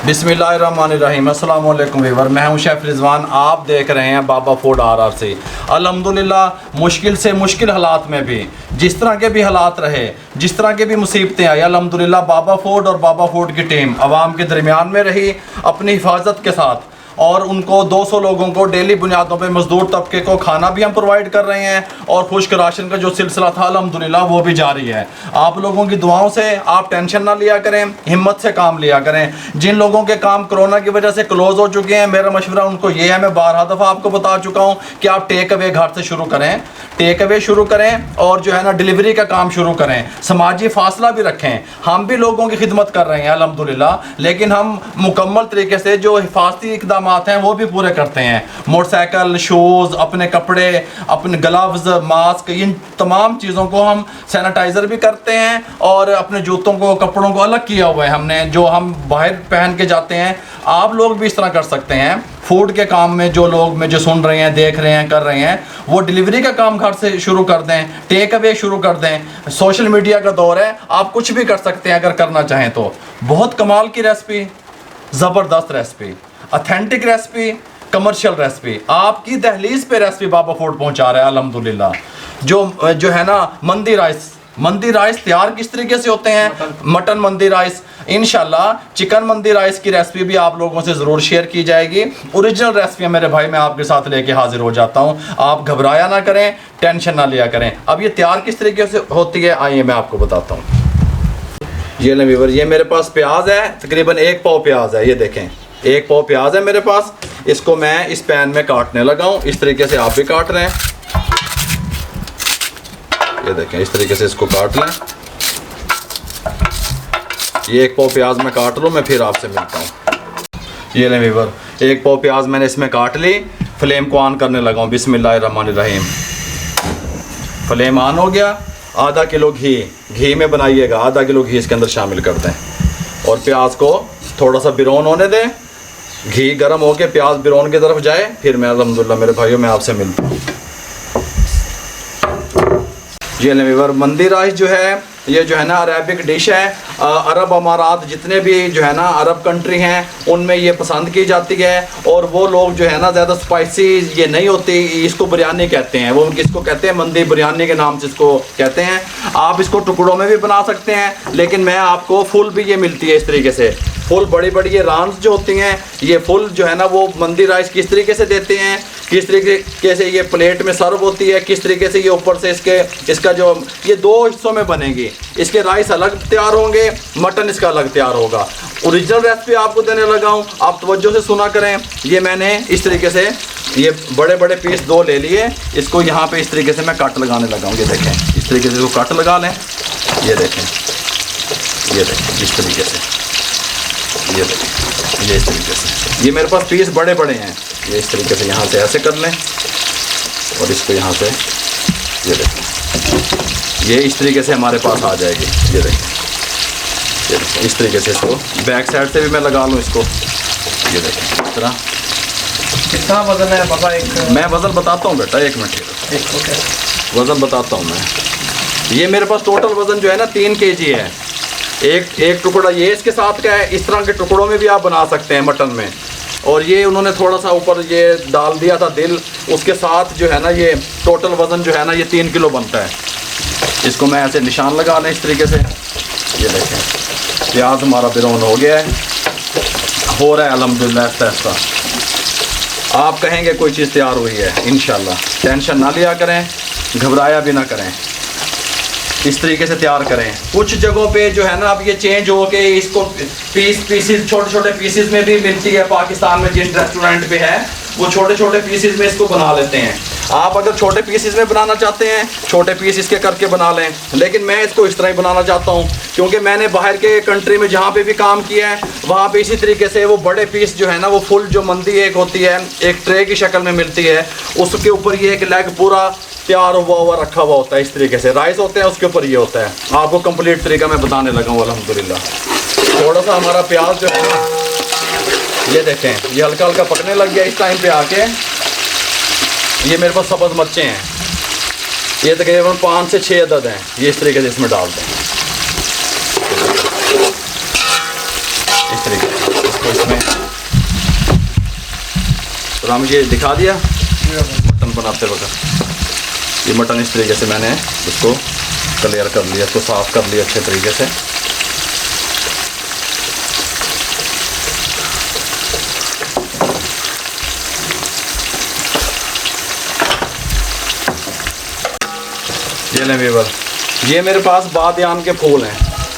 बिस्मिल्लाहिर्रहमानिर्रहीम। अस्सलाम वालेकुम वीवर, मैं हूं शेफ़ रिजवान। आप देख रहे हैं बाबा फूड RRC। अल्हम्दुलिल्लाह मुश्किल से मुश्किल हालात में भी, जिस तरह के भी हालात रहे, जिस तरह की भी मुसीबतें आई, अल्हम्दुलिल्लाह बाबा फूड और बाबा फूड की टीम आवाम के दरमियान में रही अपनी हिफाजत के साथ, और उनको 200 लोगों को डेली बुनियादों पे मजदूर तबके को खाना भी हम प्रोवाइड कर रहे हैं, और खुश्क राशन का जो सिलसिला था अल्हम्दुलिल्लाह वो भी जारी है। आप लोगों की दुआओं से आप टेंशन ना लिया करें, हिम्मत से काम लिया करें। जिन लोगों के काम कोरोना की वजह से क्लोज हो चुके हैं, मेरा मशवरा उनको ये है, मैं 12 दफ़ा आपको बता चुका हूँ कि आप टेक अवे घर से शुरू करें, टेक अवे शुरू करें, और जो है ना डिलीवरी का काम शुरू करें। समाजी फासला भी रखें। हम भी लोगों की खिदमत कर रहे हैं अल्हम्दुलिल्लाह, लेकिन हम मुकम्मल तरीके से जो हिफाजती इकदाम हैं वो भी पूरे करते हैं। मोटरसाइकिल, शूज़, अपने कपड़े, अपने ग्लव्स, मास्क, इन तमाम चीज़ों को हम सैनिटाइज़र भी करते हैं, और अपने जूतों को, कपड़ों को अलग किया हुआ है हमने, जो हम बाहर पहन के जाते हैं। आप लोग भी इस तरह कर सकते हैं। फूड के काम में जो लोग में जो सुन रहे हैं, देख रहे हैं, कर रहे हैं, वो डिलीवरी का काम घर से शुरू कर दें, टेक अवे शुरू कर दें। सोशल मीडिया का दौर है, आप कुछ भी कर सकते हैं अगर करना चाहें तो। बहुत कमाल की रेसिपी, ज़बरदस्त recipe, authentic recipe, commercial recipe, आपकी दहलीज पे रेसिपी बाबा फूड पहुंचा रहा है अल्हम्दुलिल्लाह। जो है ना मंदी राइस तैयार किस तरीके से होते हैं, मटन मंदी राइस, इंशाल्लाह चिकन मंदी राइस की रेसिपी भी आप लोगों से ज़रूर शेयर की जाएगी। ओरिजिनल रेसिपी मेरे भाई मैं आपके साथ लेके हाजिर हो जाता हूँ। आप घबराया ना करें, टेंशन ना लिया करें। अब ये तैयार किस तरीके से होती है, आइए मैं आपको बताता हूँ। ये ले व्यूअर, ये मेरे पास प्याज है, तकरीबन 1 पाव प्याज है। ये देखें, 1 पाव प्याज है मेरे पास। इसको मैं इस पैन में काटने लगा हूँ। इस तरीके से आप भी काट रहे हैं। ये देखें, इस तरीके से इसको काट लें। ये 1 पाव प्याज मैं काट लूँ, मैं फिर आपसे मिलता हूँ। ये लें व्यूअर, 1 पाव प्याज मैंने इसमें काट ली। फ्लेम को ऑन करने लगा हूँ। बिस्मिल्लाहिर्रहमानिर्रहीम। फ्लेम ऑन हो गया। आधा किलो घी में बनाइएगा, आधा किलो घी इसके अंदर शामिल कर दें, और प्याज को थोड़ा सा ब्राउन होने दें। घी गर्म होके प्याज ब्राउन की तरफ जाए, फिर मैं अल्हम्दुलिल्लाह मेरे भाइयों मैं आपसे मिलता हूँ। ये व्यूअर, मंदी राइस जो है, ये जो है ना अरेबिक डिश है। अरब अमारात जितने भी जो है ना अरब कंट्री हैं, उनमें ये पसंद की जाती है। और वो लोग जो है ना ज़्यादा स्पाइसी ये नहीं होती, इसको बिरयानी कहते हैं। वो किसको कहते हैं, मंदी बिरयानी के नाम से इसको कहते हैं। आप इसको टुकड़ों में भी बना सकते हैं, लेकिन मैं आपको फुल भी ये मिलती है इस तरीके से। फुल बड़ी बड़ी ये रान्स जो होती हैं, ये फुल जो है ना वो मंदी राइस किस तरीके से देते हैं, किस तरीके से ये प्लेट में सर्व होती है, किस तरीके से ये ऊपर से इसका जो ये 2 हिस्सों में बनेगी। इसके राइस अलग तैयार होंगे, मटन इसका अलग तैयार होगा। ओरिजिनल रेसिपी आपको देने लगा हूँ, आप तवज्जो से सुना करें। ये मैंने इस तरीके से ये बड़े बड़े पीस 2 ले लिए। इसको यहाँ पे इस तरीके से मैं कट लगाने लगा हूँ। ये देखें, इस तरीके से इसको कट लगा लें। ये देखें, इस तरीके से, ये देखें, ये इस तरीके से। ये मेरे पास पीस बड़े बड़े हैं। ये इस तरीके से यहाँ से ऐसे कर लें, और इसको यहाँ से ये देखें, ये इस तरीके से हमारे पास आ जाएगी। ये देखें, इस तरीके से इसको बैक साइड से भी मैं लगा लूँ इसको। ये देखें, इस तरह। कितना वजन है बाबा? मैं वज़न बताता हूँ बेटा, 1 मिनट वज़न बताता हूँ मैं। ये मेरे पास टोटल वज़न जो है ना 3 kg है। एक टुकड़ा ये इसके साथ का है। इस तरह के टुकड़ों में भी आप बना सकते हैं मटन में। और ये उन्होंने थोड़ा सा ऊपर ये डाल दिया था दिल, उसके साथ जो है ना ये टोटल वज़न जो है ना ये 3 किलो बनता है। इसको मैं ऐसे निशान लगा लें इस तरीके से। ये देखें, प्याज हमारा ब्राउन हो गया है, हो रहा है अल्हम्दुलिल्लाह ऐसा ऐसा। आप कहेंगे कोई चीज़ तैयार हुई है इंशाल्लाह। टेंशन ना लिया करें, घबराया भी ना करें, इस तरीके से तैयार करें। कुछ जगहों पे जो है ना अब ये चेंज हो के इसको पीसेस छोटे छोटे पीसेस में भी मिलती है। पाकिस्तान में जिस रेस्टोरेंट पे है वो छोटे छोटे पीसेस में इसको बना लेते हैं। आप अगर छोटे पीसेस में बनाना चाहते हैं, छोटे पीस इसके करके बना लें, लेकिन मैं इसको इस तरह ही बनाना चाहता हूँ, क्योंकि मैंने बाहर के कंट्री में जहाँ पे भी काम किया है वहाँ पे इसी तरीके से वो बड़े पीस जो है ना वो फुल जो मंदी एक होती है, एक ट्रे की शक्ल में मिलती है, उसके ऊपर ये एक लेग पूरा तैयार हुआ रखा हुआ होता है। इस तरीके से राइस होते हैं, उसके ऊपर ये होता है। आपको कंप्लीट तरीका मैं बताने लगा हूँ अल्हम्दुलिल्लाह। थोड़ा सा हमारा प्याज जो है ना, ये देखें, ये हल्का हल्का पकने लग गया। इस टाइम पे आके ये मेरे पास सब्ज़ मिर्चें हैं, ये तकरीबन 5 से 6 अदद हैं। ये इस तरीके से इसमें डाल दें, इस तरीके से इसको राम ये दिखा दिया जी बाबा। मटन बनाते वक्त। ये मटन इस तरीके से मैंने इसको क्लियर कर लिया, इसको साफ़ कर लिया अच्छे तरीके से। ये लें व्यूअर, ये मेरे पास बादियान के फूल हैं,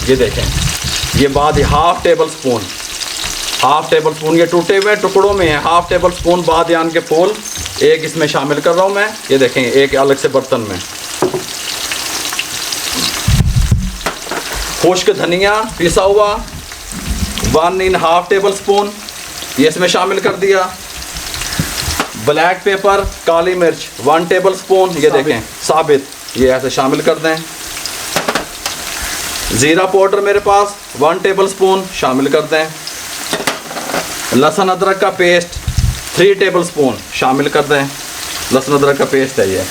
ये देखें, ये हाफ टेबल स्पून ये टूटे हुए टुकड़ों में है। हाफ टेबल स्पून बादियान के फूल एक इसमें शामिल कर रहा हूँ मैं। ये देखें एक अलग से बर्तन में। खुश्क धनिया पिसा हुआ 1½ टेबल स्पून ये इसमें शामिल कर दिया। ब्लैक पेपर काली मिर्च 1 टेबल स्पून ये देखें साबित, ये ऐसे शामिल कर दें। ज़ीरा पाउडर मेरे पास 1 टेबल स्पून शामिल कर दें। लहसुन अदरक का पेस्ट 3 टेबल स्पून शामिल कर दें। लहसुन अदरक का पेस्ट है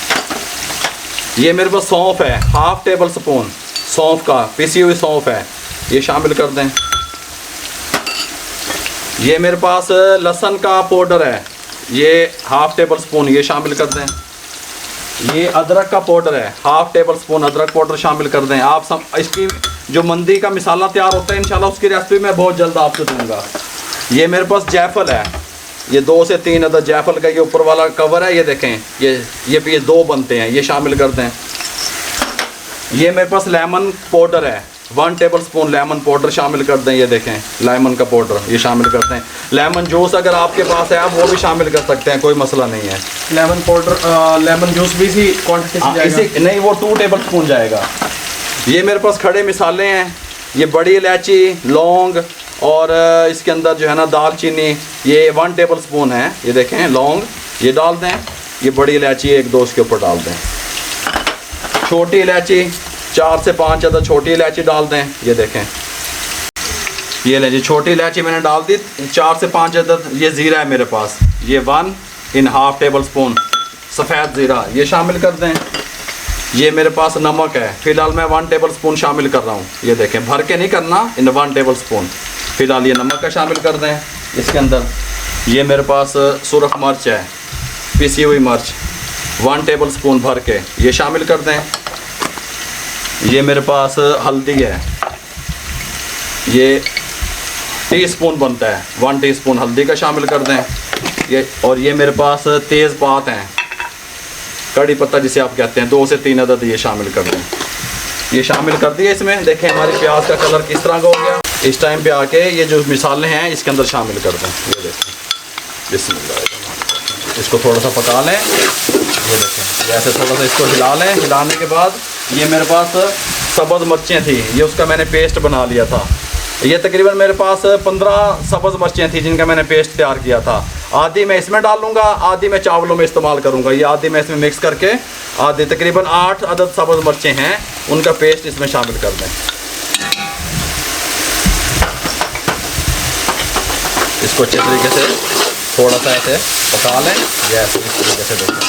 ये मेरे पास सौंफ है ½ टेबल स्पून, सौंफ का पिसी हुई सौंफ है, ये शामिल कर दें। ये मेरे पास लहसुन का पाउडर है, ये ½ टेबल स्पून ये शामिल कर दें। ये अदरक का पाउडर है ½ टेबल स्पून अदरक पाउडर शामिल कर दें। आप सब इसकी जो मंदी का मिसाला तैयार होता है इंशाल्लाह उसकी रेसिपी मैं बहुत जल्द आपको दूंगा। ये मेरे पास जायफल है, ये 2 से 3 अदद जायफल का ये ऊपर वाला कवर है, ये देखें ये 2 बनते हैं, ये शामिल कर दें। ये मेरे पास लेमन पाउडर है 1 टेबल स्पून लेमन पाउडर शामिल कर दें। ये देखें लेमन का पाउडर ये शामिल करते हैं। लेमन जूस अगर आपके पास है आप वो भी शामिल कर सकते हैं, कोई मसला नहीं है। लेमन पाउडर लेमन जूस भी इसी क्वांटिटी से जाएगा? नहीं वो 2 टेबल स्पून जाएगा। ये मेरे पास खड़े मिसाले हैं, ये बड़ी इलायची लौंग और इसके अंदर जो है ना दालचीनी ये 1 टेबल स्पून है। ये देखें लौंग ये डाल दें, ये बड़ी इलायची 1-2 इसके ऊपर डाल दें। छोटी इलायची 4 से 5 अदद छोटी इलायची डाल दें। ये देखें ये ले जी छोटी इलायची मैंने डाल दी 4 से 5 अदद। ये ज़ीरा है मेरे पास, ये 1½ टेबल स्पून सफ़ेद ज़ीरा ये शामिल कर दें। ये मेरे पास नमक है, फ़िलहाल मैं 1 टेबल स्पून शामिल कर रहा हूँ। ये देखें भर के नहीं करना, इन 1 टेबल स्पून फ़िलहाल ये नमक का शामिल कर दें इसके अंदर। ये मेरे पास सुरख मिर्च है पिसी हुई मिर्च 1 टेबल स्पून भर के ये शामिल कर दें। ये मेरे पास हल्दी है, ये टीस्पून बनता है, 1 टीस्पून हल्दी का शामिल कर दें। और ये मेरे पास तेज़पात हैं, कड़ी पत्ता जिसे आप कहते हैं, 2 से 3 अदद ये शामिल कर दें। ये शामिल कर दिए इसमें। देखें हमारी प्याज का कलर किस तरह का हो गया। इस टाइम पे आके ये जो मिसाले हैं इसके अंदर शामिल कर दें। ये देखें बिस्मिल्लाह, इसको थोड़ा सा पका लें। ये देखें ऐसे थोड़ा सा इसको हिला लें। हिलाने के बाद ये मेरे पास सब्ज़ मिर्चें थी, ये उसका मैंने पेस्ट बना लिया था। ये तकरीबन मेरे पास 15 सब्ज़ मिर्चें थी जिनका मैंने पेस्ट तैयार किया था। आधी मैं इसमें डालूंगा, आधी मैं चावलों में इस्तेमाल करूंगा। ये आधी मैं इसमें मिक्स करके आधी तकरीबन 8 अदद सब्ज़ मिर्चें हैं उनका पेस्ट इसमें शामिल कर दें। इसको अच्छे तरीके से थोड़ा सा ऐसे पका लें। ये इस तरीके से देखें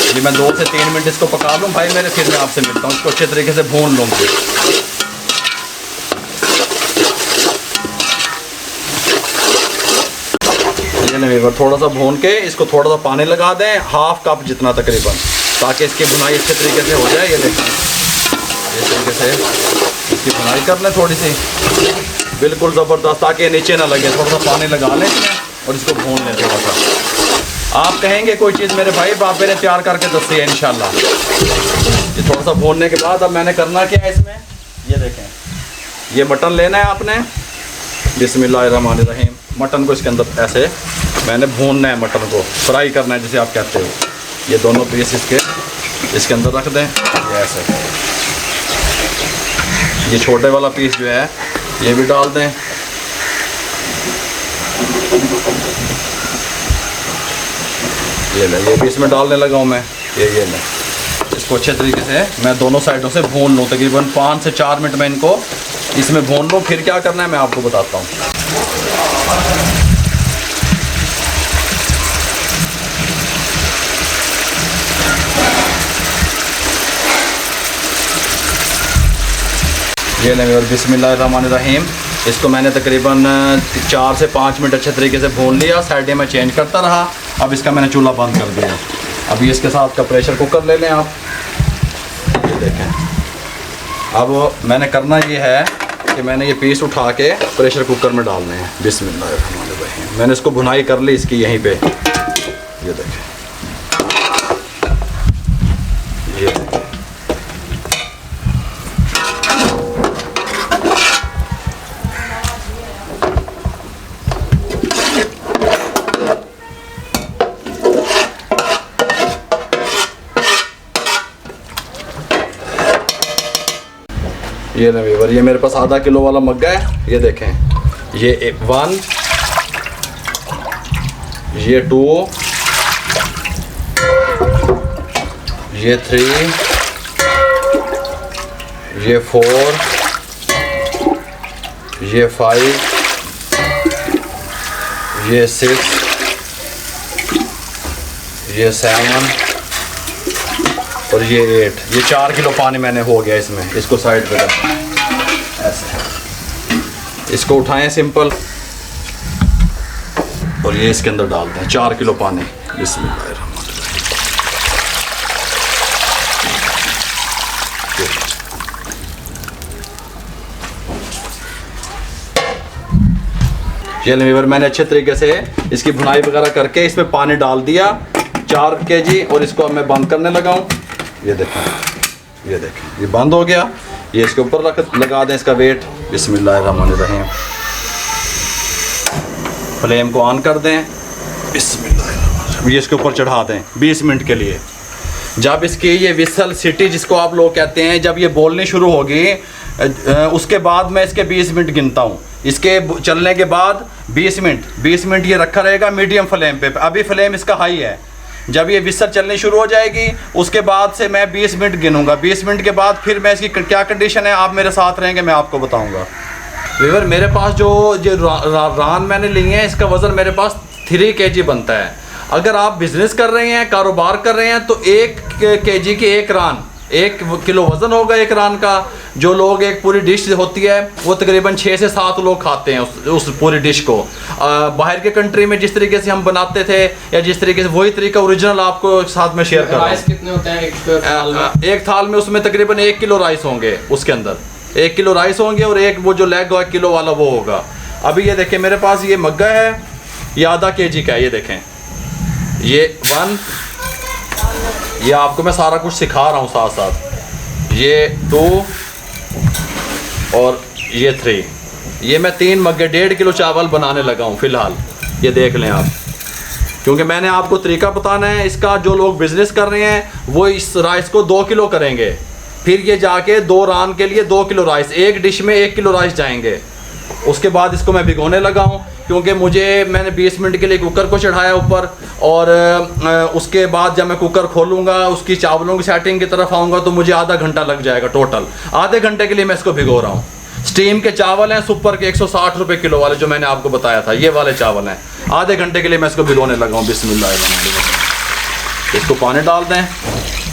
ये मैं 2 से 3 मिनट इसको पका लूँ भाई मेरे, फिर मैं आपसे मिलता हूँ। इसको अच्छे तरीके से भून लूँगी। ये नहीं थोड़ा सा भून के इसको थोड़ा सा पानी लगा दें, ½ कप जितना तकरीबन, ताकि इसकी बुनाई अच्छे तरीके से हो जाए। ये देखें इस तरीके से इसकी बुनाई कर लें थोड़ी सी, बिल्कुल ज़बरदस्त, ताकि ये नीचे ना लगे। थोड़ा सा पानी लगा लें और इसको भून लें थोड़ा सा। आप कहेंगे कोई चीज़ मेरे भाई बापे ने तैयार करके दसी है इंशाल्लाह। ये थोड़ा सा भूनने के बाद अब मैंने करना क्या है इसमें, ये देखें ये मटन लेना है आपने। बिस्मिल्लाहिर्रहमानिर्रहीम। मटन को इसके अंदर ऐसे मैंने भूनना है, मटन को फ्राई करना है जिसे आप कहते हो। ये दोनों पीस इसके अंदर रख दें। ये ऐसे ये छोटे वाला पीस जो है ये भी डाल दें। ये ले ये भी इसमें डालने लगा हूँ मैं। ये ले इसको अच्छे तरीके से मैं दोनों साइडों से भून लूँ। तकरीबन 5 से 4 मिनट में इनको इसमें भून लूँ। फिर क्या करना है मैं आपको बताता हूँ। ये लेंगे और बिस्मिल्लाहिर्रहमानिर्रहीम। इसको मैंने तकरीबन 4 से 5 मिनट अच्छे तरीके से भून लिया, साइडें में चेंज करता रहा। अब इसका मैंने चूल्हा बंद कर दिया। अभी इसके साथ का प्रेशर कुकर ले लें आप, ये देखें। अब मैंने करना ये है कि मैंने ये पीस उठा के प्रेशर कुकर में डालने हैं। बिस्मिल्लाहिर्रहमानिर्रहीम। मैंने इसको भुनाई कर ली इसकी यहीं पे, ये देखें, ये देखें। ये व्यूअर, ये मेरे पास आधा किलो वाला मग्गा है। ये देखें, ये 1, ये 2, ये 3, ये 4, ये 5, ये 6, ये 7 और ये 8। ये 4 किलो पानी मैंने हो गया इसमें। इसको साइड पे रखें, ऐसे इसको उठाएं सिंपल, और ये इसके अंदर डाल दें 4 किलो पानी। बिस्मिल्लाहिर्रहमानिर्रहीम। ये लीवर मैंने अच्छे तरीके से इसकी भुनाई वगैरह करके इसमें पानी डाल दिया 4 kg, और इसको अब मैं बंद करने लगा हूँ। ये देखें, ये देखें, ये बंद हो गया। ये इसके ऊपर रख लगा दें इसका वेट। बिस्मिल्लाहिर्रहमानिर्रहीम। फ्लेम को ऑन कर दें। बिस्मिल्लाहिर्रहमानिर्रहीम। ये इसके ऊपर चढ़ा दें 20 मिनट के लिए। जब इसकी ये विसल सिटी जिसको आप लोग कहते हैं, जब ये बोलनी शुरू होगी, उसके बाद मैं इसके 20 मिनट गिनता हूँ। इसके चलने के बाद 20 मिनट ये रखा रहेगा मीडियम फ्लेम पे। अभी फ्लेम इसका हाई है। जब ये विसल चलनी शुरू हो जाएगी उसके बाद से मैं 20 मिनट गिनूंगा। 20 मिनट के बाद फिर मैं इसकी क्या कंडीशन है, आप मेरे साथ रहेंगे, मैं आपको बताऊंगा। व्यूअर, मेरे पास जो रान मैंने ली है, इसका वज़न मेरे पास 3 kg बनता है। अगर आप बिज़नेस कर रहे हैं, कारोबार कर रहे हैं, तो 1 kg की 1 रान, 1 किलो वज़न होगा 1 रान का। जो लोग, एक पूरी डिश होती है वो तकरीबन 6 से 7 लोग खाते हैं उस पूरी डिश को। बाहर के कंट्री में जिस तरीके से हम बनाते थे, या जिस तरीके से, वही तरीका ओरिजिनल आपको साथ में शेयर कर रहा हूं। राइस कितने होते हैं एक थाल में? उसमें तकरीबन 1 किलो राइस होंगे। उसके अंदर 1 किलो राइस होंगे, और एक वो जो लेग 1 किलो वाला वो होगा। अभी ये देखें, मेरे पास ये मग्गा है, ये आधा kg का है। ये देखें, ये 1, ये आपको मैं सारा कुछ सिखा रहा हूँ साथ साथ। ये 2 और ये 3। ये मैं 3 मग्गे 1.5 किलो चावल बनाने लगा हूँ फ़िलहाल। ये देख लें आप, क्योंकि मैंने आपको तरीका बताना है इसका। जो लोग बिज़नेस कर रहे हैं वो इस राइस को 2 किलो करेंगे, फिर ये जाके 2 रान के लिए 2 किलो राइस, एक डिश में 1 किलो राइस जाएंगे। उसके बाद इसको मैं भिगोने लगा हूँ, क्योंकि मैंने 20 मिनट के लिए कुकर को चढ़ाया ऊपर, और उसके बाद जब मैं कुकर खोलूँगा, उसकी चावलों की सेटिंग की तरफ आऊँगा, तो मुझे आधा घंटा लग जाएगा टोटल। आधे घंटे के लिए मैं इसको भिगो रहा हूँ। स्टीम के चावल हैं सुपर के 160 रुपये किलो वाले, जो मैंने आपको बताया था, ये वाले चावल हैं। आधे घंटे के लिए मैं इसको भिगोने लगा हूँ। बिस्मिल्लाह। इसको पानी डाल दें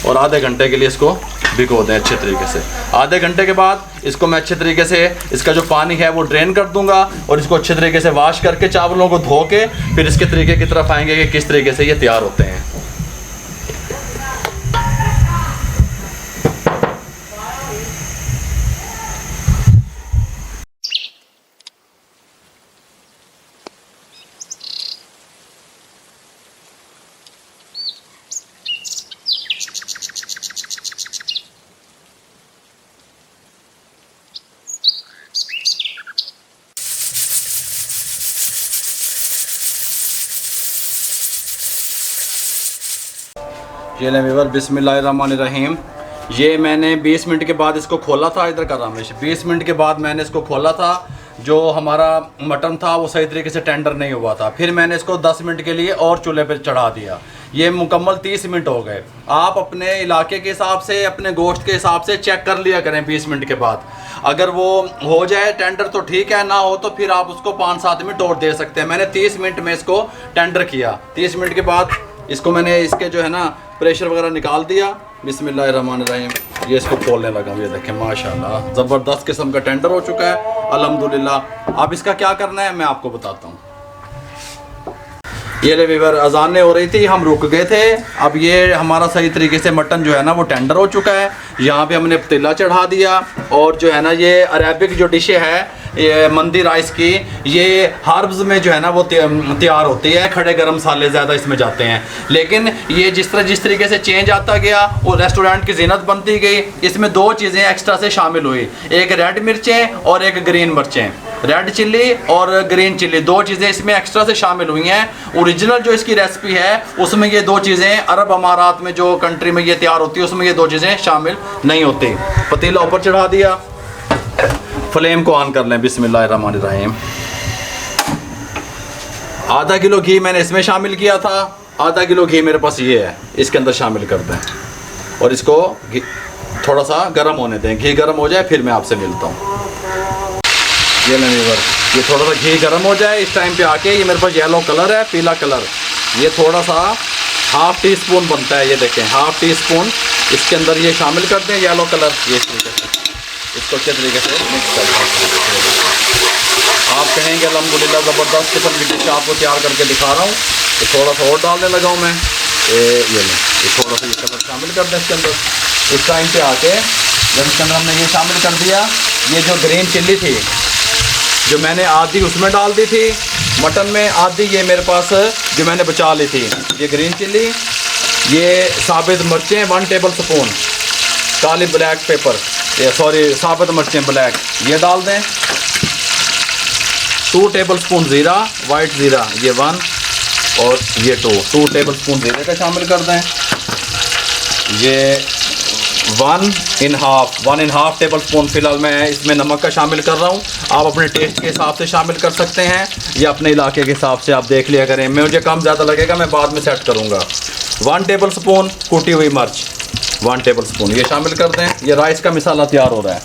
और आधे घंटे के लिए इसको भिगो दें अच्छे तरीके से। आधे घंटे के बाद इसको मैं अच्छे तरीके से, इसका जो पानी है वो ड्रेन कर दूंगा, और इसको अच्छे तरीके से वॉश करके चावलों को धो के फिर इसके तरीके की तरफ आएंगे कि किस तरीके से ये तैयार होते हैं। ये लें व्यूअर, बिस्मिल्लाहिर्रहमानिर्रहीम। ये मैंने 20 मिनट के बाद इसको खोला था। इधर कर रमेश, 20 मिनट के बाद मैंने इसको खोला था। जो हमारा मटन था वो सही तरीके से टेंडर नहीं हुआ था। फिर मैंने इसको 10 मिनट के लिए और चूल्हे पर चढ़ा दिया। ये मुकम्मल 30 मिनट हो गए। आप अपने इलाके के हिसाब से, अपने गोश्त के हिसाब से चेक कर लिया करें 20 मिनट के बाद। अगर वो हो जाए टेंडर तो ठीक है, ना हो तो फिर आप उसको 5-7 मिनट और दे सकते हैं। मैंने 30 मिनट में इसको टेंडर किया। 30 मिनट के बाद इसको मैंने इसके जो है ना प्रेशर वगैरह निकाल दिया। बिस्मिल्लाहिर्रहमानिर्रहीम। ये इसको खोलने लगा हूँ। ये देखें, माशाल्लाह ज़बरदस्त किस्म का टेंडर हो चुका है अल्हम्दुलिल्लाह। अब इसका क्या करना है मैं आपको बताता हूँ। ये ले व्यूअर, अजानें हो रही थी, हम रुक गए थे। अब ये हमारा सही तरीके से मटन जो है ना वो टेंडर हो चुका है। यहाँ पे हमने पतीला चढ़ा दिया और जो है ना ये अरेबिक जो डिशे है ये मंदी राइस की, ये हर्ब्स में जो है ना वो तैयार होती है। खड़े गरम मसाले ज़्यादा इसमें जाते हैं, लेकिन ये जिस तरीके से चेंज आता गया वो रेस्टोरेंट की जीनत बनती गई। इसमें दो चीज़ें एक्स्ट्रा से शामिल हुई, एक रेड मिर्चें और एक ग्रीन मिर्चें। रेड चिल्ली और ग्रीन चिल्ली, दो चीज़ें इसमें एक्स्ट्रा से शामिल हुई हैं। ओरिजिनल जो इसकी रेसिपी है उसमें ये दो चीज़ें, अरब अमारात में जो कंट्री में ये तैयार होती है उसमें ये दो चीज़ें शामिल नहीं होती। पतीला ऊपर चढ़ा दिया, फ्लेम को ऑन कर लें। बिस्मिल्लाहिर्रहमानिर्रहीम। आधा किलो घी मैंने इसमें शामिल किया था, आधा किलो घी मेरे पास ये है, इसके अंदर शामिल कर दें और इसको थोड़ा सा गर्म होने दें। घी गर्म हो जाए फिर मैं आपसे मिलता हूँ। ये लें व्यूअर, ये थोड़ा सा घी गर्म हो जाए। इस टाइम पे आके ये मेरे पास येलो कलर है, पीला कलर, ये थोड़ा सा हाफ़ टी स्पून बनता है। ये देखें हाफ़ टी स्पून इसके अंदर ये शामिल कर दें येलो कलर। ये इस तरीके से इसको अच्छे तरीके से मिक्स कर दें। आप कहेंगे अल्हम्दुलिल्लाह ज़बरदस्त किस्म की डिश आपको तैयार करके दिखा रहा हूँ। तो थोड़ा सा और डालने लगा हूँ मैं। ये लें, ये थोड़ा सा ये कलर शामिल कर दें इसके अंदर। इस टाइम पे आके जब इसके अंदर हमने ये शामिल कर दिया, ये जो ग्रीन चिल्ली थी जो मैंने आधी उसमें डाल दी थी मटन में, आधी ये मेरे पास जो मैंने बचा ली थी, ये ग्रीन चिल्ली, ये साबित मिर्चें 1 टेबल स्पून, काली ब्लैक पेपर, ये सॉरी साबित मिर्चें ब्लैक ये डाल दें। 2 टेबल स्पून ज़ीरा, वाइट ज़ीरा ये 1 और ये 2 टेबल स्पून ज़ीरे का शामिल कर दें। ये 1.5 टेबल स्पून फ़िलहाल मैं इसमें नमक का शामिल कर रहा हूँ। आप अपने टेस्ट के हिसाब से शामिल कर सकते हैं या अपने इलाके के हिसाब से आप देख लिया करें। मुझे कम ज़्यादा लगेगा मैं बाद में सेट करूँगा। 1 टेबल स्पून कुटी हुई मिर्च 1 टेबल स्पून ये शामिल कर दें। ये राइस का मसाला तैयार हो रहा है।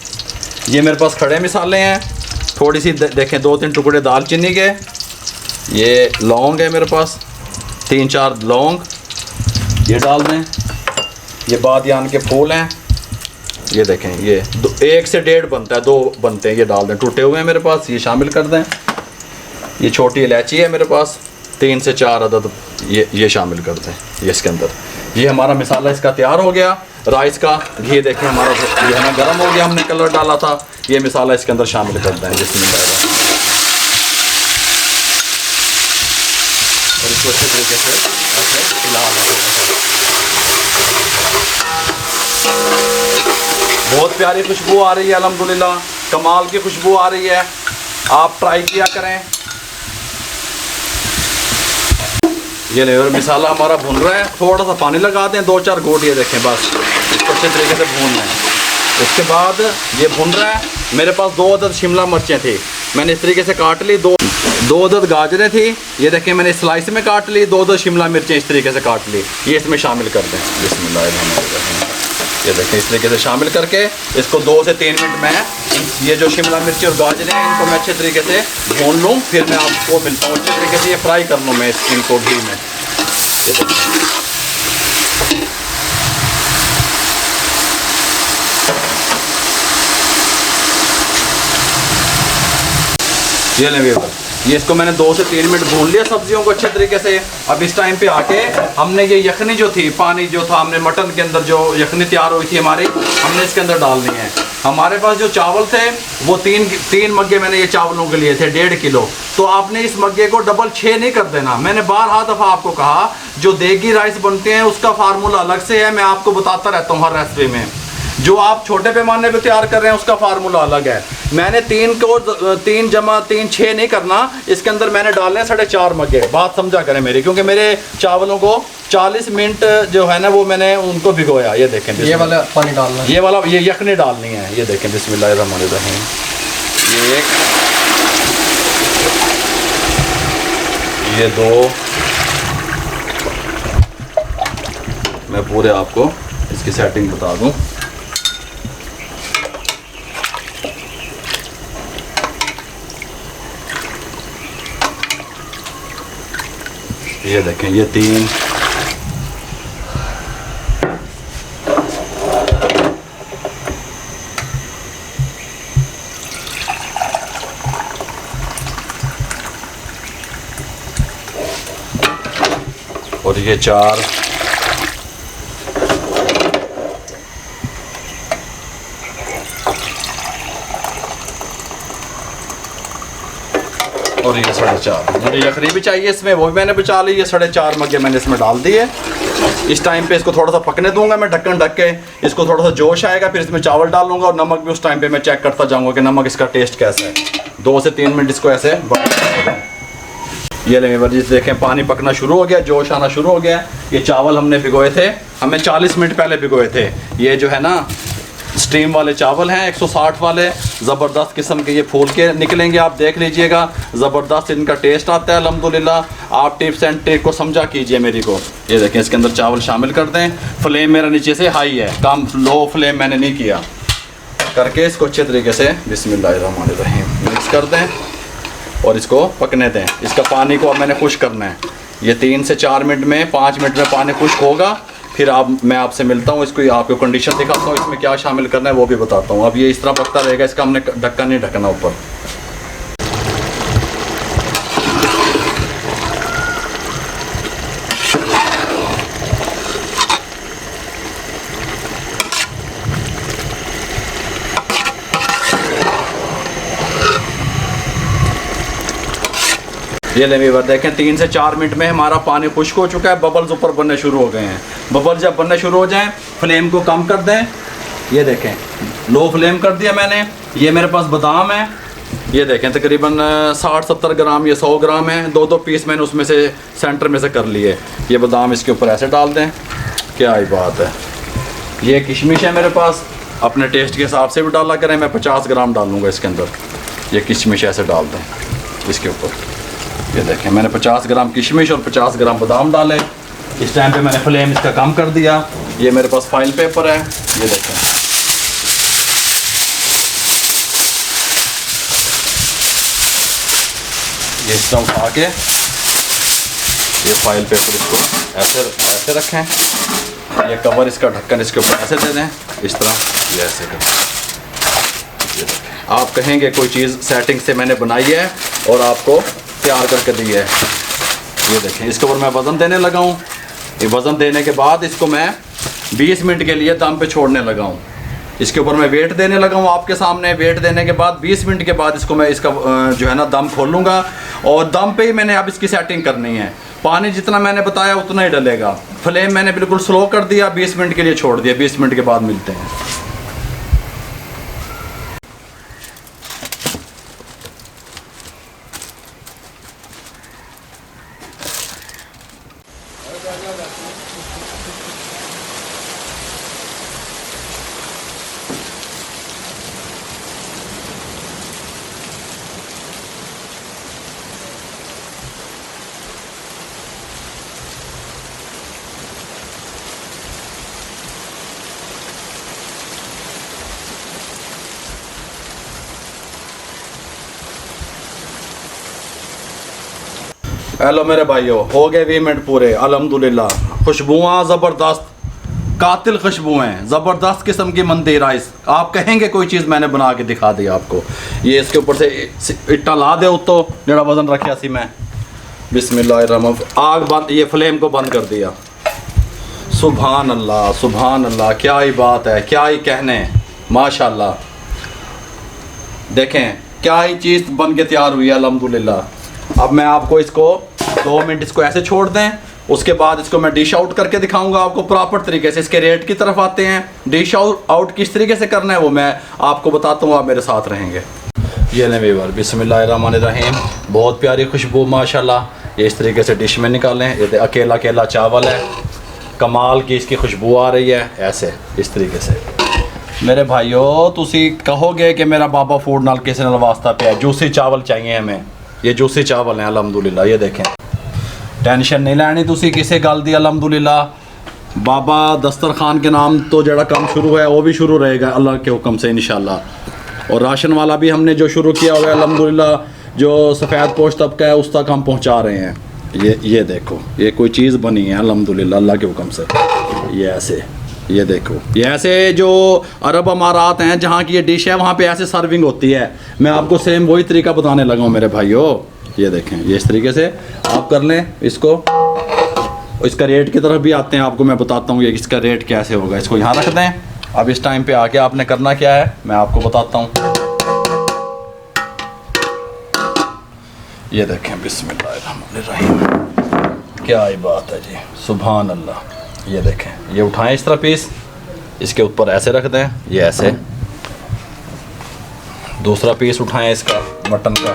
ये मेरे पास खड़े मसाले हैं, थोड़ी सी देखें 2-3 टुकड़े दालचीनी के, ये लौंग है मेरे पास 3-4 लौंग ये डाल दें। ये बादियान के फूल हैं, ये देखें ये 1 से 1.5 बनता है, 2 बनते हैं, ये डाल दें। टूटे हुए हैं मेरे पास, ये शामिल कर दें। ये छोटी इलायची है मेरे पास 3 से 4 अदद, ये शामिल कर दें ये इसके अंदर। ये हमारा मसाला इसका तैयार हो गया। राइस का घी देखें हमारा ये हमें गर्म हो गया, हमने कलर डाला था। ये मसाला इसके अंदर शामिल कर दें जिसमें और इसको अच्छे तरीके से ऐसे हिला। बहुत प्यारी खुशबू आ रही है अल्हम्दुलिल्लाह, कमाल की खुशबू आ रही है। आप ट्राई किया करें। ये ले और मसाला हमारा भुन रहा है, थोड़ा सा पानी लगा दें 2-4 घूंट, ये देखें बस इसको अच्छे तरीके से भूनना है। उसके बाद ये भुन रहा है। मेरे पास 2 अदद शिमला मिर्चें थी, मैंने इस तरीके से काट ली। 2 अदद गाजरें थी, ये देखें मैंने स्लाइस में काट ली। 2 अदद शिमला मिर्चें इस तरीके से काट ली, ये इसमें शामिल कर दें। बिस्मिल्लाहिर्रहमानिर्रहीम। ये देखें इस तरीके से शामिल करके इसको 2 से 3 मिनट में ये जो शिमला मिर्ची और गाजरें हैं इनको मैं अच्छे तरीके से भून लूँ, फिर मैं आपको मिलता हूँ। अच्छे तरीके से ये फ्राई कर लूँ मैं इनको घी में। ये लें व्यूअर, ये इसको मैंने 2 से 3 मिनट भून लिया सब्जियों को अच्छे तरीके से। अब इस टाइम पे आके हमने ये यखनी जो थी, पानी जो था हमने मटन के अंदर जो यखनी तैयार हुई थी हमारी, हमने इसके अंदर डालनी है। हमारे पास जो चावल थे वो 3 मग्गे मैंने ये चावलों के लिए थे 1.5 किलो। तो आपने इस मग्गे को डबल 6 नहीं कर देना। मैंने 12 दफ़ा आपको कहा जो देगी राइस बनते हैं उसका फार्मूला अलग से है, मैं आपको बताता रहता हूँ हर रेसिपी में। जो आप छोटे पैमाने पे तैयार कर रहे हैं उसका फार्मूला अलग है। मैंने 3 को 3 जमा 3 6 नहीं करना, इसके अंदर मैंने डालने 4.5 मग्गे। बात समझा करें मेरी, क्योंकि मेरे चावलों को 40 मिनट जो है ना वो मैंने उनको भिगोया। ये देखें ये वाला पानी डालना है, ये वाला ये यखनी डालनी है। ये देखें बिस्मिल्लाहिर्रहमानिर्रहीम। ये 1 ये 2 मैं पूरे आपको इसकी सेटिंग बता दूं। ये देखें ये 3 ये और ये 4, और ये 4.5। मुझे यखनी भी चाहिए इसमें, वो भी मैंने बचा ली। ये 4.5 मग्गे मैंने इसमें डाल दिए। इस टाइम पे इसको थोड़ा सा पकने दूंगा मैं, ढक्कन ढक के। इसको थोड़ा सा जोश आएगा, फिर इसमें चावल डालूंगा, और नमक भी उस टाइम पे मैं चेक करता जाऊंगा कि नमक इसका टेस्ट कैसा है। 2 से 3 मिनट इसको ऐसे ये ले मेरे जी, देखें पानी पकना शुरू हो गया, जोश आना शुरू हो गया। ये चावल हमने भिगोए थे, हमें 40 मिनट पहले भिगोए थे। ये जो है ना स्टीम वाले चावल हैं, 160 वाले, ज़बरदस्त किस्म के ये फूल के निकलेंगे। आप देख लीजिएगा, ज़बरदस्त इनका टेस्ट आता है अल्हम्दुलिल्लाह। आप टिप्स एंड ट्रिक को समझा कीजिए मेरी को। ये देखें, इसके अंदर चावल शामिल कर दें। फ्लेम मेरा नीचे से हाई है, कम लो फ्लेम मैंने नहीं किया। करके इसको अच्छे तरीके से बिस्मिल्लाहिर्रहमानिर्रहीम मिक्स कर दें और इसको पकने दें। इसका पानी को अब मैंने खुश्क करना है। ये 3 से 4 मिनट में, 5 मिनट में पानी खुश्क होगा। फिर मैं आपसे मिलता हूँ, इसको आपको कंडीशन दिखाता हूँ, इसमें क्या शामिल करना है वो भी बताता हूँ। अब ये इस तरह पकता रहेगा, इसका हमने ढक्कन नहीं ढकना ऊपर। ये ले वीवर देखें, 3 से 4 मिनट में हमारा पानी खुश्क हो चुका है। बबल्स ऊपर बनने शुरू हो गए हैं। बबल जब बनने शुरू हो जाएं, फ्लेम को कम कर दें। ये देखें, लो फ्लेम कर दिया मैंने। ये मेरे पास बादाम है, ये देखें तकरीबन 60-70 ग्राम, ये 100 ग्राम है। 2-2 पीस मैंने उसमें से सेंटर में से कर लिए। ये बादाम इसके ऊपर ऐसे डाल दें, क्या ही बात है। ये किशमिश है मेरे पास, अपने टेस्ट के हिसाब से भी डाला करें। मैं 50 ग्राम डालूँगा इसके अंदर। ये किशमिश ऐसे डाल दें इसके ऊपर। ये देखें, मैंने 50 ग्राम किशमिश और 50 ग्राम बादाम डाले। इस टाइम पे मैंने फ्लेम इसका कम कर दिया। ये मेरे पास फाइल पेपर है, ये देखें। ये इस तरह उठा के ये फाइल पेपर इसको ऐसे रखें। ये कवर, इसका ढक्कन इसके ऊपर ऐसे दे दें, इस तरह ये ऐसे करें। ये देखें, आप कहेंगे कोई चीज़ सेटिंग से मैंने बनाई है और आपको तैयार करके दी है। ये देखें, इसके ऊपर मैं वज़न देने लगा हूँ। ये वज़न देने के बाद इसको मैं 20 मिनट के लिए दम पे छोड़ने लगा हूँ। इसके ऊपर मैं वेट देने लगा हूँ आपके सामने। वेट देने के बाद 20 मिनट के बाद इसको मैं इसका जो है ना दम खोलूँगा, और दम पे ही मैंने अब इसकी सेटिंग करनी है। पानी जितना मैंने बताया उतना ही डलेगा। फ्लेम मैंने बिल्कुल स्लो कर दिया, 20 मिनट के लिए छोड़ दिया। 20 मिनट के बाद मिलते हैं। हेलो मेरे भाइयों, हो गए 20 मिनट पूरे अल्हम्दुलिल्लाह। खुशबुआँ ज़बरदस्त, कातिल खुशबुएँ, ज़बरदस्त किस्म की मंदी राइस। आप कहेंगे कोई चीज़ मैंने बना के दिखा दी आपको। ये इसके ऊपर से इट्टा ला दे उत्तो जड़ा वज़न रखा सी मैं। बिस्मिल्लाहिर्रहमान, आग बंद, ये फ्लेम को बंद कर दिया। सुभान अल्लाह, सुभान अल्लाह, क्या ही बात है, क्या ही कहने, माशाल्लाह। देखें क्या ही चीज़ बन के तैयार हुई है अल्हम्दुलिल्लाह। अब मैं आपको इसको 2 मिनट इसको ऐसे छोड़ दें, उसके बाद इसको मैं डिश आउट करके दिखाऊंगा आपको प्रॉपर तरीके से। इसके रेट की तरफ आते हैं। डिश आउट किस तरीके से करना है वो मैं आपको बताता हूँ, आप मेरे साथ रहेंगे। ये लें वीवर, बिस्मिल्लाहिर्रहमानिर्रहीम, बहुत प्यारी खुशबू माशाल्लाह। ये इस तरीके से डिश में निकालें। ये अकेला अकेला चावल है, कमाल की इसकी खुशबू आ रही है। ऐसे इस तरीके से मेरे भाइयों, तुसी कहोगे कि मेरा बाबा फूड नाल किसी नाल वास्ता पे है। जूसी चावल चाहिए हमें, ये जूसी चावल हैं अल्हम्दुलिल्लाह। ये देखें, टेंशन नहीं लैनी तुसी किसी गल दी अल्हम्दुलिल्लाह। बाबा दस्तरखान के नाम तो जड़ा काम शुरू है वो भी शुरू रहेगा अल्लाह के हुक्म से इंशाल्लाह। और राशन वाला भी हमने जो शुरू किया हुआ है अल्हम्दुलिल्लाह, जो सफ़ेद पोश तबका है उस तक हम पहुंचा रहे हैं। ये देखो, ये कोई चीज़ बनी है अल्हम्दुलिल्लाह अल्लाह के हुक्म से। ये ऐसे, ये देखो, ये ऐसे जो अरब अमारात हैं जहाँ की ये डिश है वहाँ पे ऐसे सर्विंग होती है। मैं आपको सेम वही तरीका बताने लगा हूँ मेरे भाइयों। ये देखें, ये इस तरीके से आप कर लें इसको। इसका रेट की तरफ भी आते हैं, आपको मैं बताता हूँ ये इसका रेट कैसे होगा। इसको यहाँ रख दें। अब इस टाइम पे आके आपने करना क्या है मैं आपको बताता हूँ। ये देखें, बिस्मिल्लाहिर्रहमानिर्रहीम, क्या ही बात है जी, सुभान अल्लाह। ये देखें, ये उठाएं इस तरह पीस, इसके ऊपर ऐसे रख दें, ये ऐसे। दूसरा पीस उठाएं इसका मटन का,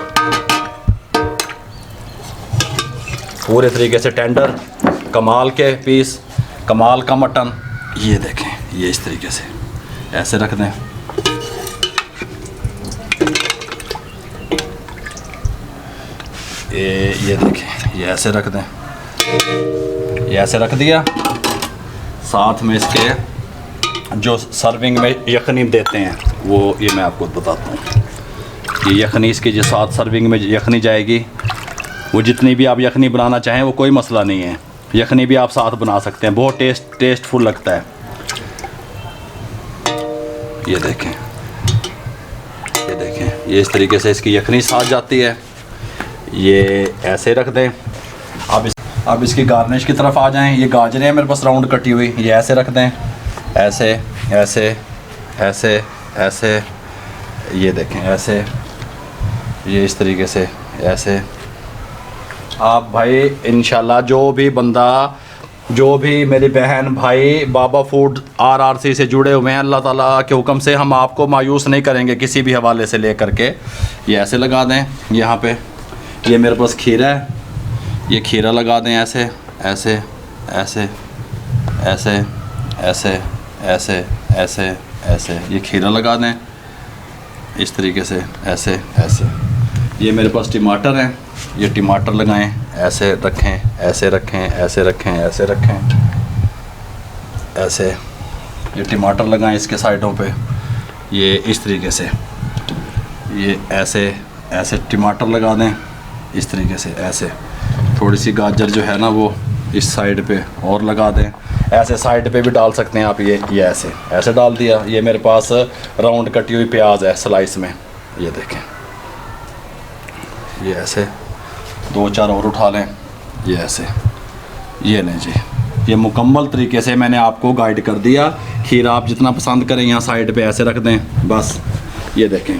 पूरे तरीके से टेंडर, कमाल के पीस, कमाल का मटन। ये देखें, ये इस तरीके से ऐसे रख दें। ये देखें, ये ऐसे रख दें, ये ऐसे रख दिया। साथ में इसके जो सर्विंग में यखनी देते हैं वो ये मैं आपको बताता हूँ। ये यखनी इसके जो साथ सर्विंग में यखनी जाएगी, वो जितनी भी आप यखनी बनाना चाहें वो कोई मसला नहीं है, यखनी भी आप साथ बना सकते हैं, बहुत टेस्टफुल लगता है। ये देखें, ये देखें, ये इस तरीके से इसकी यखनी साथ जाती है। ये ऐसे रख दें। अब इसकी गार्निश की तरफ आ जाएं। ये गाजरें हैं मेरे पास राउंड कटी हुई, ये ऐसे रख दें, ऐसे ऐसे ऐसे ऐसे। ये देखें ऐसे, ये इस तरीके से ऐसे। आप भाई इंशाल्लाह जो भी बंदा, जो भी मेरी बहन भाई बाबा फूड RRC से जुड़े हुए हैं, अल्लाह ताला के हुक्म से हम आपको मायूस नहीं करेंगे किसी भी हवाले से लेकर के। ये ऐसे लगा दें यहाँ पे। ये मेरे पास खीरा है, ये खीरा लगा दें ऐसे ऐसे ऐसे ऐसे ऐसे ऐसे ऐसे ऐसे। ये खीरा लगा दें इस तरीके से ऐसे ऐसे। ये मेरे पास टमाटर हैं, ये टमाटर लगाएं, ऐसे रखें ऐसे रखें ऐसे रखें ऐसे रखें ऐसे। ये टमाटर लगाएं इसके साइडों पे, ये इस तरीके से। ये ऐसे ऐसे टमाटर लगा दें इस तरीके से ऐसे। थोड़ी सी गाजर जो है ना वो इस साइड पे और लगा दें, ऐसे साइड पे भी डाल सकते हैं आप। ये ऐसे ऐसे डाल दिया। ये मेरे पास राउंड कटी हुई प्याज है स्लाइस में, ये देखें। ये ऐसे 2-4 और उठा लें, ये ऐसे। ये लें जी, ये मुकम्मल तरीके से मैंने आपको गाइड कर दिया। खीरा आप जितना पसंद करें यहाँ साइड पे ऐसे रख दें बस। ये देखें,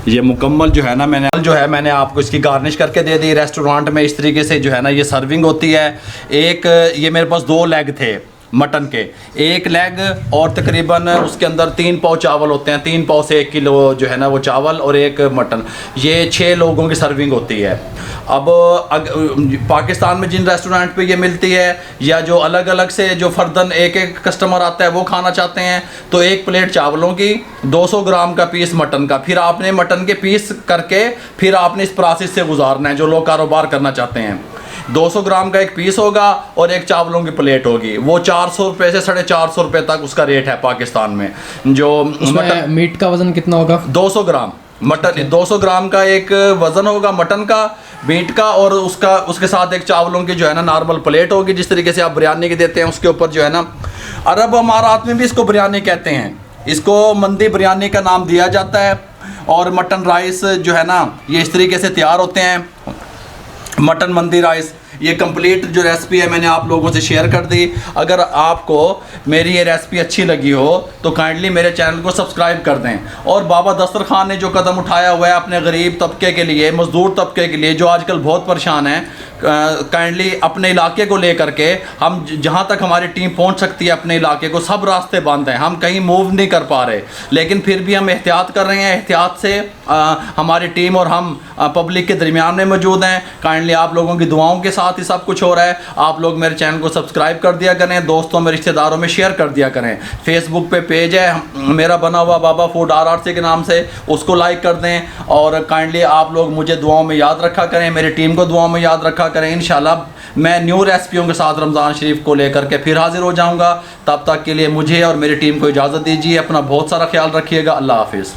ये मुकम्मल जो है ना मैंने आपको इसकी गार्निश करके दे दी। रेस्टोरेंट में इस तरीके से जो है ना ये सर्विंग होती है। एक ये मेरे पास 2 लेग थे मटन के, 1 लेग और तकरीबन उसके अंदर 3 पाव चावल होते हैं, 3 पाव से 1 किलो जो है ना वो चावल और 1 मटन। ये 6 लोगों की सर्विंग होती है। अब पाकिस्तान में जिन रेस्टोरेंट पे ये मिलती है या जो अलग अलग से जो फर्दन एक कस्टमर आता है वो खाना चाहते हैं, तो 1 प्लेट चावलों की, 200 ग्राम का पीस मटन का। फिर आपने मटन के पीस करके फिर आपने इस प्रोसेस से गुजारना है जो लोग कारोबार करना चाहते हैं। 200 ग्राम का 1 पीस होगा और 1 चावलों की प्लेट होगी। वो 400 रुपये से 450 रुपये तक उसका रेट है पाकिस्तान में। जो मटन मीट का वज़न कितना होगा? 200 ग्राम मटन, 200 ग्राम का एक वज़न होगा मटन का, मीट का, और उसके साथ 1 चावलों की जो है ना नॉर्मल प्लेट होगी, जिस तरीके से आप बिरयानी की देते हैं उसके ऊपर जो है ना। अरब अमारात में भी इसको बिरयानी कहते हैं, इसको मंदी बिरयानी का नाम दिया जाता है। और मटन राइस जो है ना ये इस तरीके से तैयार होते हैं, मटन मंदी राइस। ये कंप्लीट जो रेसिपी है मैंने आप लोगों से शेयर कर दी। अगर आपको मेरी ये रेसिपी अच्छी लगी हो तो काइंडली मेरे चैनल को सब्सक्राइब कर दें। और बाबा दस्तरखान ने जो कदम उठाया हुआ है अपने गरीब तबके के लिए, मज़दूर तबके के लिए जो आजकल बहुत परेशान है, काइंडली अपने इलाके को लेकर के हम जहाँ तक हमारी टीम पहुँच सकती है अपने इलाके को, सब रास्ते बंद हैं, हम कहीं मूव नहीं कर पा रहे, लेकिन फिर भी हम एहतियात कर रहे हैं। एहतियात से हमारी टीम और हम पब्लिक के दरमियान में मौजूद हैं। काइंडली आप लोगों की दुआओं के साथ ही सब कुछ हो रहा है। आप लोग मेरे चैनल को सब्सक्राइब कर दिया करें, दोस्तों में रिश्तेदारों में शेयर कर दिया करें। फेसबुक पे पेज है मेरा बना हुआ बाबा फूड RRC के नाम से, उसको लाइक कर दें। और काइंडली आप लोग मुझे दुआओं में याद रखा करें, मेरी टीम को दुआओं में याद रखा करें। इंशाल्लाह मैं न्यू रेसिपियों के साथ रमज़ान शरीफ को लेकर के फिर हाजिर हो जाऊँगा। तब तक के लिए मुझे और मेरी टीम को इजाज़त दीजिए। अपना बहुत सारा ख्याल रखिएगा। अल्लाह हाफिज़।